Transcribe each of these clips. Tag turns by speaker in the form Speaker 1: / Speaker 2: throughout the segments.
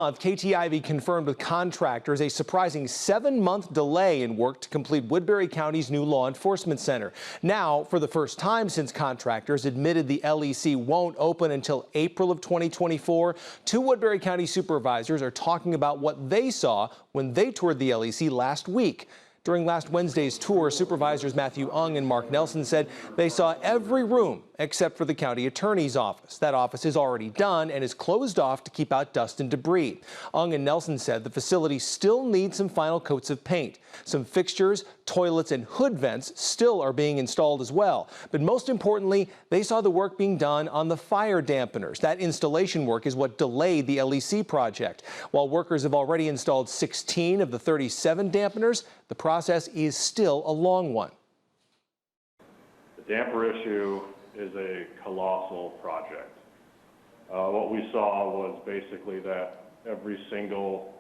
Speaker 1: KTIV confirmed with contractors a surprising 7-month delay in work to complete Woodbury County's new law enforcement center. Now, for the first time since contractors admitted the LEC won't open until April of 2024, two Woodbury County supervisors are talking about what they saw when they toured the LEC last week. During last Wednesday's tour, Supervisors Matthew Ung and Mark Nelson said they saw every room except for the county attorney's office. That office is already done and is closed off to keep out dust and debris. Ung and Nelson said the facility still needs some final coats of paint. Some fixtures, toilets, and hood vents still are being installed as well. But most importantly, they saw the work being done on the fire dampeners. That installation work is what delayed the LEC project. While workers have already installed 16 of the 37 dampeners, the process is still a long one.
Speaker 2: The damper issue is a colossal project. What we saw was basically that every single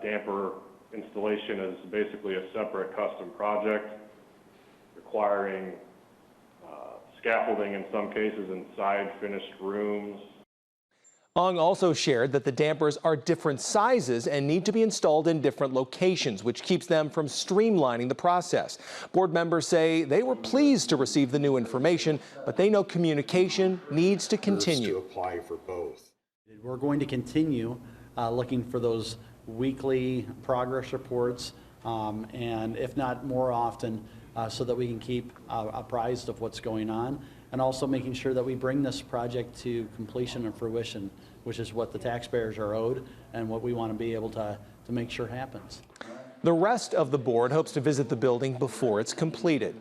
Speaker 2: damper installation is basically a separate custom project requiring scaffolding in some cases inside finished rooms.
Speaker 1: Ung also shared that the dampers are different sizes and need to be installed in different locations, which keeps them from streamlining the process. Board members say they were pleased to receive the new information, but they know communication needs to continue.
Speaker 3: To apply for both.
Speaker 4: We're going to continue looking for those weekly progress reports, and if not more often, so that we can keep apprised of what's going on, and also making sure that we bring this project to completion and fruition, which is what the taxpayers are owed and what we want to be able to make sure happens.
Speaker 1: The rest of the board hopes to visit the building before it's completed.